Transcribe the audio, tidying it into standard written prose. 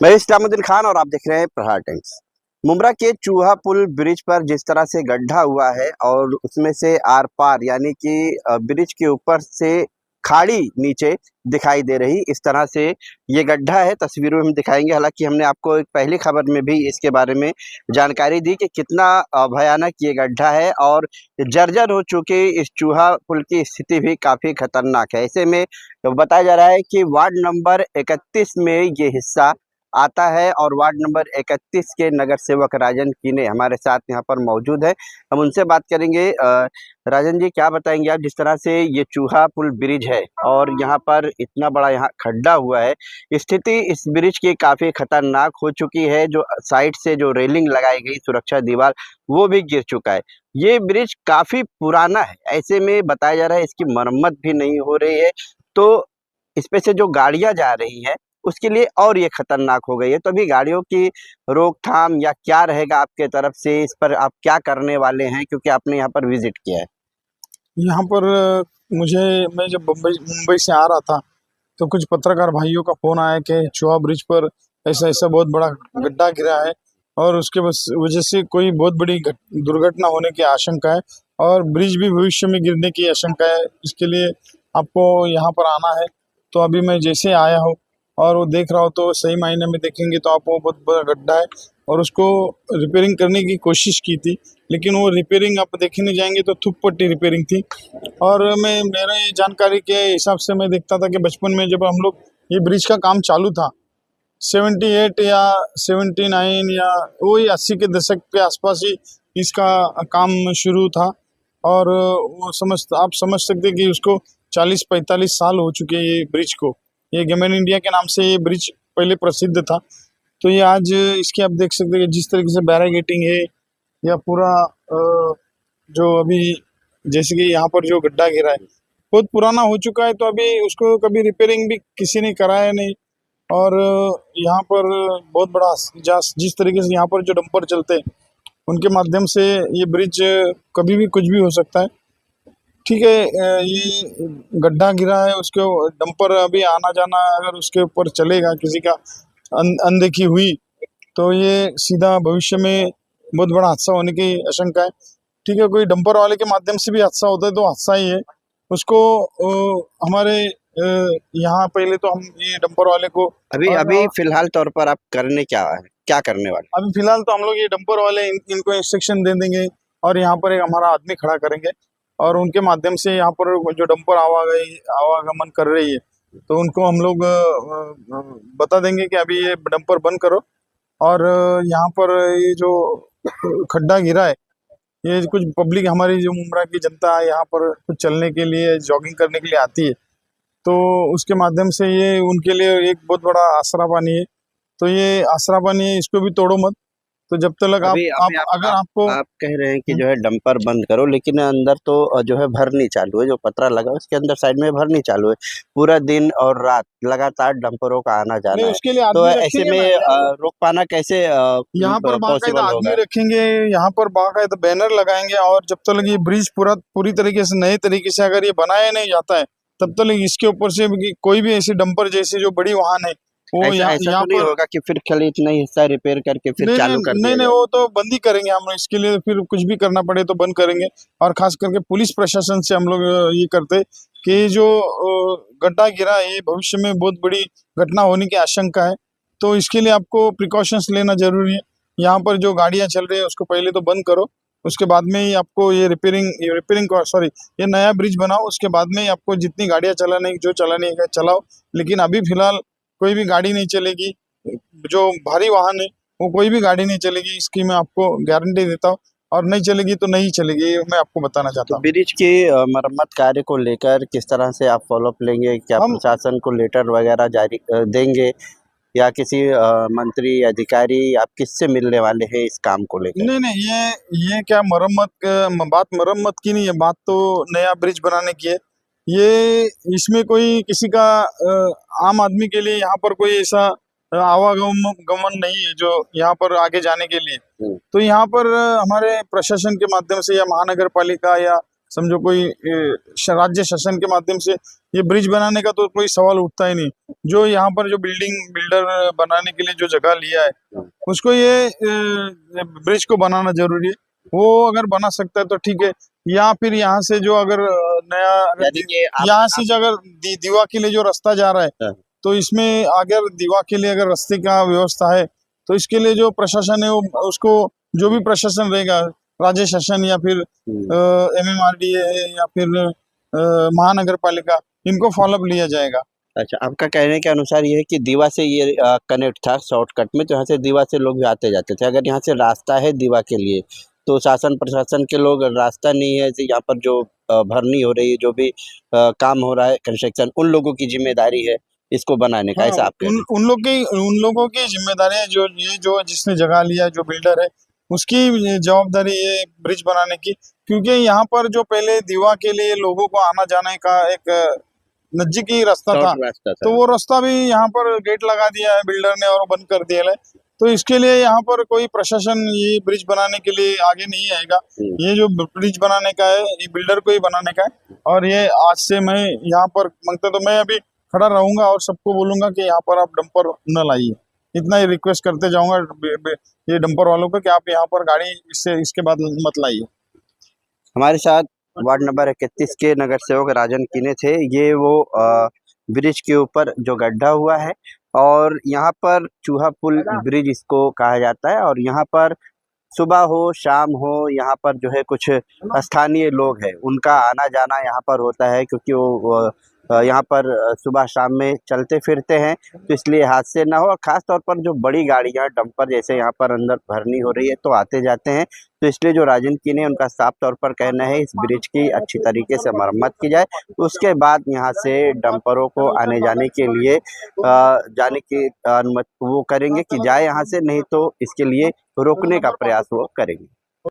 मैं इस्लामुद्दीन खान और आप देख रहे हैं प्रहार टाइम्स। मुंब्रा के चूहा पुल ब्रिज पर जिस तरह से गड्ढा हुआ है और उसमें से आर पार यानी कि ब्रिज के ऊपर से खाड़ी नीचे दिखाई दे रही, इस तरह से ये गड्ढा है। तस्वीरों में हम दिखाएंगे। हालांकि हमने आपको एक पहली खबर में भी इसके बारे में जानकारी दी कि कितना भयानक ये गड्ढा है और जर्जर हो चुके इस चूहा पुल की स्थिति भी काफ़ी खतरनाक है। ऐसे में बताया जा रहा है कि वार्ड नंबर 31 में ये हिस्सा आता है और वार्ड नंबर 31 के नगर सेवक राजन कीने हमारे साथ यहाँ पर मौजूद है। हम उनसे बात करेंगे। राजन जी, क्या बताएंगे आप, जिस तरह से ये चूहा पुल ब्रिज है और यहाँ पर इतना बड़ा यहाँ खड्डा हुआ है, स्थिति इस ब्रिज की काफ़ी खतरनाक हो चुकी है। जो साइड से जो रेलिंग लगाई गई सुरक्षा दीवार, वो भी गिर चुका है। ये ब्रिज काफ़ी पुराना है, ऐसे में बताया जा रहा है इसकी मरम्मत भी नहीं हो रही है, तो इस पे से जो गाड़ियाँ जा रही हैं उसके लिए और ये खतरनाक हो गई है। तो अभी गाड़ियों की रोकथाम या क्या रहेगा आपके तरफ से, इस पर आप क्या करने वाले हैं, क्योंकि आपने यहाँ पर विजिट किया है? यहाँ पर मैं जब मुंबई से आ रहा था तो कुछ पत्रकार भाइयों का फोन आया कि चुहा ब्रिज पर ऐसा ऐसा बहुत बड़ा गड्ढा गिरा है और उसके वजह से कोई बहुत बड़ी दुर्घटना होने की आशंका है और ब्रिज भी भविष्य में गिरने की आशंका है। इसके लिए आपको यहाँ पर आना है। तो अभी मैं जैसे आया हूँ और वो देख रहा हूँ तो सही मायने में देखेंगे तो आपको बहुत बड़ा गड्ढा है और उसको रिपेयरिंग करने की कोशिश की थी, लेकिन वो रिपेयरिंग आप देखने जाएंगे तो थुक पट्टी रिपेयरिंग थी। और मेरे जानकारी के हिसाब से मैं देखता था कि बचपन में जब हम लोग ये ब्रिज का काम चालू था 78 या 79 या वही 80 के दशक के आसपास ही इसका काम शुरू था और आप समझ सकते हैं कि उसको 40-45 साल हो चुके हैं ये ब्रिज को। ये गेमन इंडिया के नाम से ये ब्रिज पहले प्रसिद्ध था। तो ये आज इसके आप देख सकते हैं कि जिस तरीके से बैरिकेडिंग है या पूरा जो अभी जैसे कि यहाँ पर जो गड्ढा गिरा है बहुत पुराना हो चुका है, तो अभी उसको कभी रिपेयरिंग भी किसी ने कराया नहीं। और यहाँ पर बहुत बड़ा जिस तरीके से यहाँ पर जो डंपर चलते हैं उनके माध्यम से ये ब्रिज कभी भी कुछ भी हो सकता है। ठीक है, ये गड्ढा गिरा है, उसके डंपर अभी आना जाना अगर उसके ऊपर चलेगा किसी का अनदेखी हुई तो ये सीधा भविष्य में बहुत बड़ा हादसा होने की आशंका है। ठीक है, कोई डंपर वाले के माध्यम से भी हादसा होता है तो हादसा ही है। उसको हमारे यहाँ पहले तो हम ये डंपर वाले को अभी फिलहाल तौर पर आप क्या करने वाले? अभी फिलहाल तो हम लोग ये डंपर वाले इनको इंस्ट्रक्शन दे देंगे और यहाँ पर एक हमारा आदमी खड़ा करेंगे और उनके माध्यम से यहाँ पर जो डंपर आवागमन कर रही है तो उनको हम लोग बता देंगे कि अभी ये डंपर बंद करो। और यहाँ पर ये जो खड्डा गिरा है ये कुछ पब्लिक हमारी जो मुंब्रा की जनता है यहाँ पर कुछ चलने के लिए जॉगिंग करने के लिए आती है, तो उसके माध्यम से ये उनके लिए एक बहुत बड़ा आसरा पानी है। तो ये आसरा पानी है, इसको भी तोड़ो मत। तो जब तक आप कह रहे हैं कि जो है डंपर बंद करो, लेकिन अंदर तो जो है भरनी चालू है, जो पतरा लगा उसके अंदर साइड में भरनी चालू है। पूरा दिन और रात लगातार डंपरों का आना जाना है, उसके लिए तो ऐसे में रोक पाना कैसे यहाँ पर बाकायदा पॉसिबल होगा? आदमी रखेंगे, यहाँ पर बाकायदा बैनर लगाएंगे और जब तक ये ब्रिज पूरी तरीके से नए तरीके से अगर ये बनाया नहीं जाता है तब तक इसके ऊपर से कोई भी ऐसी डंपर जैसे जो बड़ी वाहन है वो ऐसा तो नहीं होगा कि फिर खाली इतना हिस्सा रिपेयर करके फिर चालू कर दिया नहीं, वो तो बंद ही करेंगे हम। इसके लिए फिर कुछ भी करना पड़े तो बंद करेंगे। और खास करके पुलिस प्रशासन से हम लोग ये करते कि जो गड्ढा गिरा है ये भविष्य में बहुत बड़ी घटना होने की आशंका है, तो इसके लिए आपको प्रिकॉशंस लेना जरूरी है। यहाँ पर जो गाड़ियाँ चल रही है उसको पहले तो बंद करो, उसके बाद में ही आपको ये ये नया ब्रिज बनाओ, उसके बाद में ही आपको जितनी गाड़ियाँ चलानी है चलाओ। लेकिन अभी फिलहाल कोई भी गाड़ी नहीं चलेगी, जो भारी वाहन है वो कोई भी गाड़ी नहीं चलेगी, इसकी मैं आपको गारंटी देता हूँ। और नहीं चलेगी तो नहीं चलेगी, मैं आपको बताना चाहता हूँ। ब्रिज की मरम्मत कार्य को लेकर किस तरह से आप फॉलोअप लेंगे? क्या प्रशासन को लेटर वगैरह जारी देंगे या किसी मंत्री अधिकारी, आप किससे मिलने वाले हैं इस काम को लेकर? नहीं, ये क्या मरम्मत की नहीं है, बात तो नया ब्रिज बनाने की है। ये इसमें कोई किसी का आम आदमी के लिए यहाँ पर कोई ऐसा आवागमन नहीं है जो यहाँ पर आगे जाने के लिए। तो यहाँ पर हमारे प्रशासन के माध्यम से या महानगर पालिका या समझो कोई राज्य शासन के माध्यम से ये ब्रिज बनाने का तो कोई सवाल उठता ही नहीं। जो यहाँ पर जो बिल्डर बनाने के लिए जो जगह लिया है उसको ये ब्रिज को बनाना जरूरी है। वो अगर बना सकता है तो ठीक है, या फिर यहाँ से जो अगर नया यानी कि यहाँ से जो अगर दीवा के लिए जो रास्ता जा रहा है हाँ। तो इसमें अगर दीवा के लिए अगर रास्ते का व्यवस्था है तो इसके लिए जो प्रशासन है वो उसको जो भी प्रशासन रहेगा, राज्य शासन या फिर MMRDA या फिर महानगर पालिका, इनको फॉलोअप लिया जाएगा। अच्छा, आपका कहने के अनुसार ये है कि दीवा से ये कनेक्ट था शॉर्टकट में, तो यहाँ से दीवा से लोग भी आते जाते थे। अगर यहाँ से रास्ता है दीवा के लिए तो शासन प्रशासन के लोग, रास्ता नहीं है तो यहाँ पर जो भरनी हो रही है, जो भी काम हो रहा है कंस्ट्रक्शन, उन लोगों की जिम्मेदारी है इसको बनाने का, हाँ, ऐसा आप कह रहे हैं? उन लोगों की जिम्मेदारी है, जो जिसने जगह लिया, जो बिल्डर है उसकी जवाबदारी है ब्रिज बनाने की। क्योंकि यहाँ पर जो पहले दीवा के लिए लोगों को आना जाने का एक नजदीकी रास्ता था, शॉर्ट रास्ता था। तो वो रास्ता भी यहाँ पर गेट लगा दिया है बिल्डर ने और बंद कर दिया है। तो इसके लिए यहाँ पर कोई प्रशासन ये ब्रिज बनाने के लिए आगे नहीं आएगा। ये जो ब्रिज बनाने का है ये बिल्डर को ही बनाने का है। और ये आज से मैं यहाँ पर मांगता तो मैं अभी खड़ा रहूंगा और सबको बोलूंगा कि यहाँ पर आप डंपर न लाइए। इतना ही रिक्वेस्ट करते जाऊंगा ये डंपर वालों को कि आप यहाँ पर गाड़ी इसके बाद मत लाइए। हमारे साथ वार्ड नंबर 31 के नगर सेवक राजन कीने थे। ये वो ब्रिज के ऊपर जो गड्ढा हुआ है और यहाँ पर चूहा पुल ब्रिज इसको कहा जाता है, और यहाँ पर सुबह हो शाम हो यहाँ पर जो है कुछ स्थानीय लोग हैं उनका आना जाना यहाँ पर होता है, क्योंकि वो यहाँ पर सुबह शाम में चलते फिरते हैं, तो इसलिए हादसे ना हो। और ख़ास तौर पर जो बड़ी गाड़ियाँ डंपर जैसे यहाँ पर अंदर भरनी हो रही है तो आते जाते हैं, तो इसलिए जो राजन कीने उनका साफ तौर पर कहना है इस ब्रिज की अच्छी तरीके से मरम्मत की जाए, उसके बाद यहाँ से डंपरों को आने जाने के लिए जाने की अनुमति वो करेंगे कि जाए यहाँ से, नहीं तो इसके लिए रोकने का प्रयास वो करेंगे।